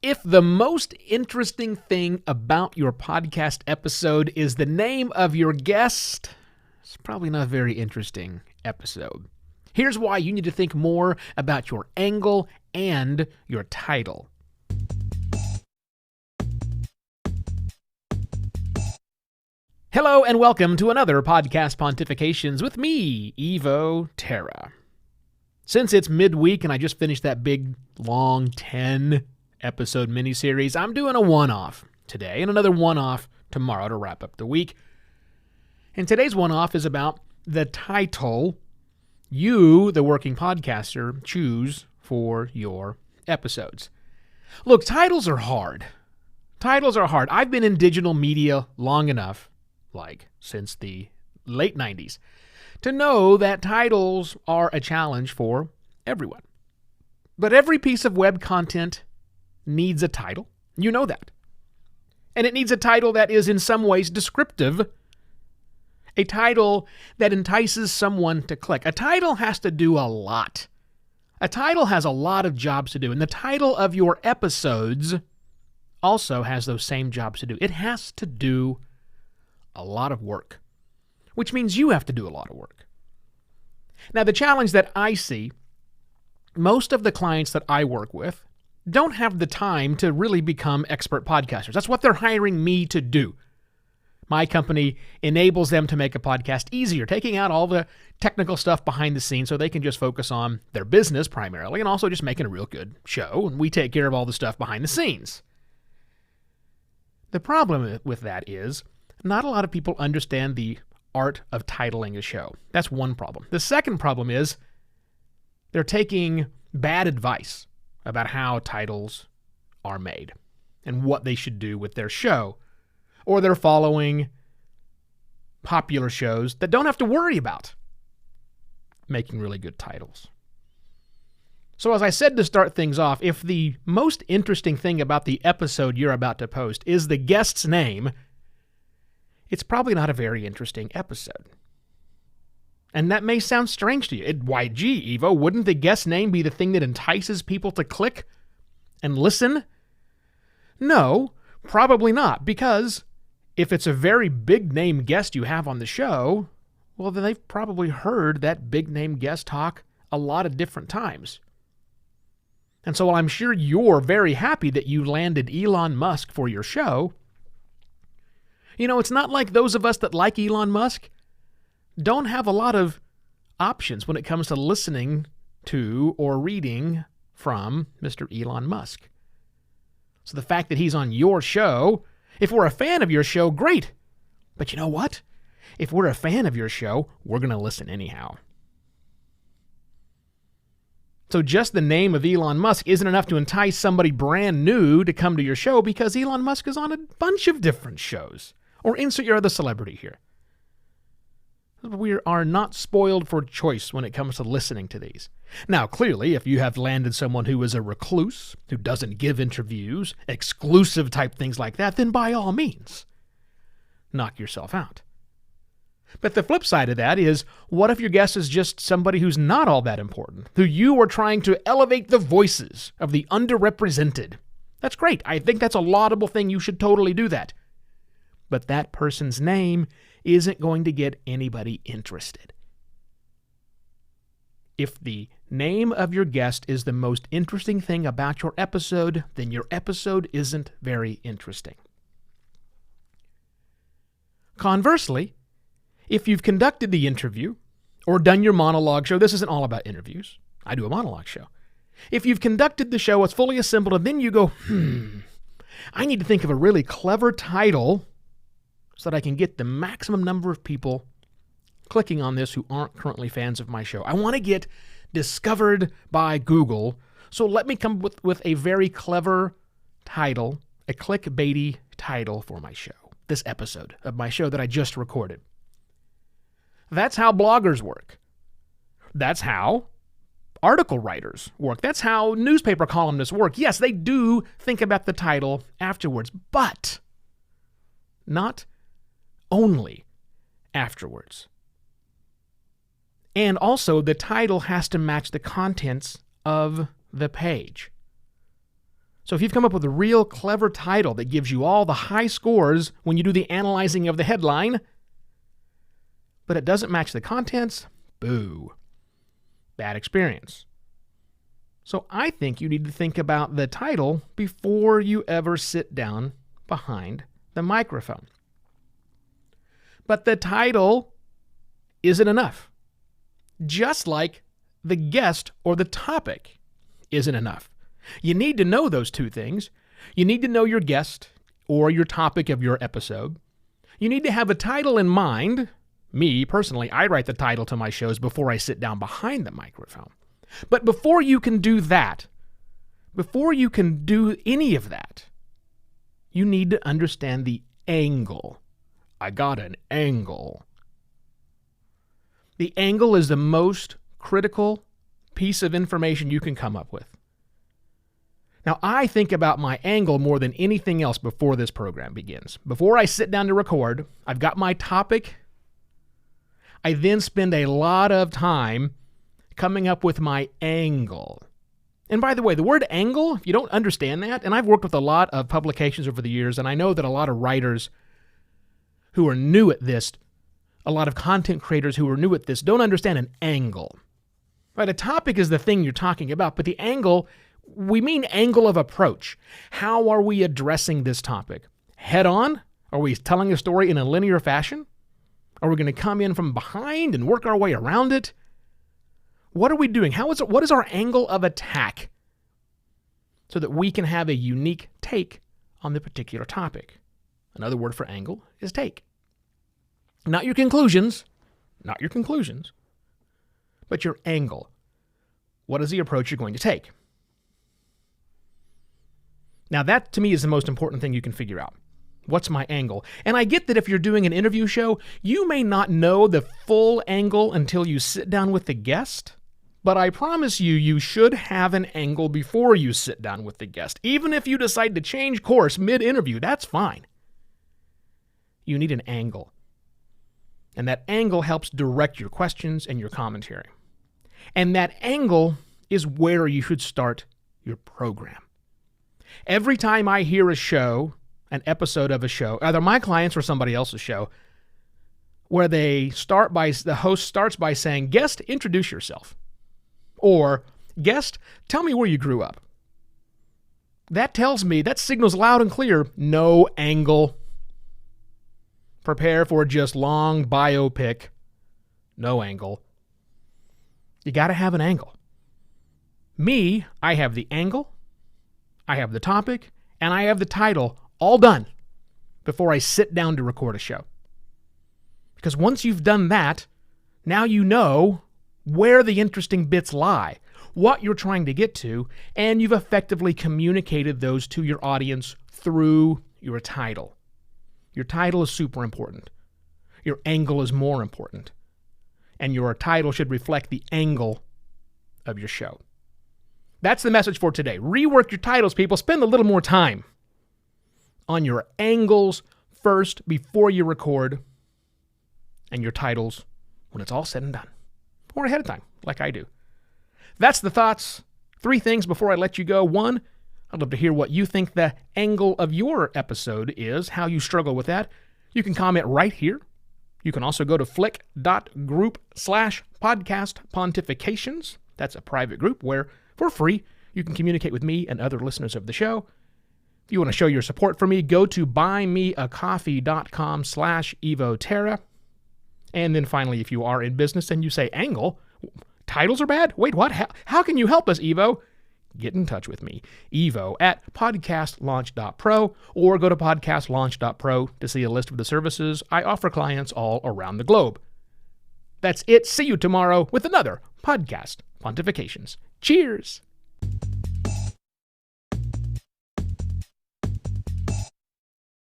If the most interesting thing about your podcast episode is the name of your guest, it's probably not a very interesting episode. Here's why you need to think more about your angle and your title. Hello and welcome to another Podcast Pontifications with me, Evo Terra. Since it's midweek and I just finished that big, long 10-episode miniseries, I'm doing a one-off today and another one-off tomorrow to wrap up the week. And today's one-off is about the title you, the working podcaster, choose for your episodes. Look, titles are hard. I've been in digital media long enough, like since the late 90s, to know that titles are a challenge for everyone. But every piece of web content needs a title. You know that. And it needs a title that is in some ways descriptive. A title that entices someone to click. A title has to do a lot. A title has a lot of jobs to do. And the title of your episodes also has those same jobs to do. It has to do a lot of work, which means you have to do a lot of work. Now, the challenge that I see, most of the clients that I work with don't have the time to really become expert podcasters. That's what they're hiring me to do. My company enables them to make a podcast easier, taking out all the technical stuff behind the scenes so they can just focus on their business primarily and also just making a real good show, and we take care of all the stuff behind the scenes. The problem with that is not a lot of people understand the art of titling a show. That's one problem. The second problem is they're taking bad advice about how titles are made and what they should do with their show. Or they're following popular shows that don't have to worry about making really good titles. So as I said to start things off, if the most interesting thing about the episode you're about to post is the guest's name, it's probably not a very interesting episode. And that may sound strange to you. Why, gee, Evo, wouldn't the guest's name be the thing that entices people to click and listen? No, probably not, because if it's a very big-name guest you have on the show, well, then they've probably heard that big-name guest talk a lot of different times. And so while I'm sure you're very happy that you landed Elon Musk for your show, you know, it's not like those of us that like Elon Musk don't have a lot of options when it comes to listening to or reading from Mr. Elon Musk. So the fact that he's on your show, if we're a fan of your show, great. But you know what? If we're a fan of your show, we're going to listen anyhow. So just the name of Elon Musk isn't enough to entice somebody brand new to come to your show because Elon Musk is on a bunch of different shows. Or insert your other celebrity here. We are not spoiled for choice when it comes to listening to these. Now, clearly, if you have landed someone who is a recluse, who doesn't give interviews, exclusive type things like that, then by all means, knock yourself out. But the flip side of that is, what if your guest is just somebody who's not all that important, who you are trying to elevate the voices of the underrepresented? That's great. I think that's a laudable thing. You should totally do that. But that person's name isn't going to get anybody interested. If the name of your guest is the most interesting thing about your episode, then your episode isn't very interesting. Conversely, if you've conducted the interview or done your monologue show, this isn't all about interviews. I do a monologue show. If you've conducted the show, it's fully assembled, and then you go, I need to think of a really clever title so that I can get the maximum number of people clicking on this who aren't currently fans of my show. I want to get discovered by Google, so let me come with a very clever title, a clickbaity title for my show, this episode of my show that I just recorded. That's how bloggers work. That's how article writers work. That's how newspaper columnists work. Yes, they do think about the title afterwards, but not only afterwards. And also, the title has to match the contents of the page. So if you've come up with a real clever title that gives you all the high scores when you do the analyzing of the headline, but it doesn't match the contents, boo. Bad experience. So I think you need to think about the title before you ever sit down behind the microphone. But the title isn't enough. Just like the guest or the topic isn't enough. You need to know those two things. You need to know your guest or your topic of your episode. You need to have a title in mind. Me, personally, I write the title to my shows before I sit down behind the microphone. But before you can do that, before you can do any of that, you need to understand the angle. I got an angle. The angle is the most critical piece of information you can come up with. Now, I think about my angle more than anything else before this program begins. Before I sit down to record, I've got my topic. I then spend a lot of time coming up with my angle. And by the way, the word angle, if you don't understand that, and I've worked with a lot of publications over the years, and I know that a lot of writers who are new at this, a lot of content creators who are new at this, don't understand an angle. Right? A topic is the thing you're talking about, but the angle, we mean angle of approach. How are we addressing this topic? Head on? Are we telling a story in a linear fashion? Are we going to come in from behind and work our way around it? What are we doing? What is our angle of attack so that we can have a unique take on the particular topic? Another word for angle is take. Not your conclusions, but your angle. What is the approach you're going to take? Now that to me is the most important thing you can figure out. What's my angle? And I get that if you're doing an interview show, you may not know the full angle until you sit down with the guest. But I promise you, you should have an angle before you sit down with the guest. Even if you decide to change course mid-interview, that's fine. You need an angle. And that angle helps direct your questions and your commentary. And that angle is where you should start your program. Every time I hear a show, an episode of a show, either my clients or somebody else's show, where the host starts by saying, "Guest, introduce yourself." Or, "Guest, tell me where you grew up." That tells me, that signals loud and clear, no angle. Prepare for just long biopic, no angle. You got to have an angle. Me, I have the angle, I have the topic, and I have the title all done before I sit down to record a show. Because once you've done that, now you know where the interesting bits lie, what you're trying to get to, and you've effectively communicated those to your audience through your title. Your title is super important. Your angle is more important. And your title should reflect the angle of your show. That's the message for today. Rework your titles, people. Spend a little more time on your angles first before you record, and your titles when it's all said and done. Or ahead of time, like I do. That's the thoughts. 3 things before I let you go. 1, I'd love to hear what you think the angle of your episode is, how you struggle with that. You can comment right here. You can also go to flick.group/podcastpontifications. That's a private group where, for free, you can communicate with me and other listeners of the show. If you want to show your support for me, go to buymeacoffee.com/evoterra. And then finally, if you are in business and you say, "Angle? Titles are bad? Wait, what? How can you help us, Evo?" Get in touch with me, evo@podcastlaunch.pro, or go to podcastlaunch.pro to see a list of the services I offer clients all around the globe. That's it. See you tomorrow with another Podcast Pontifications. Cheers!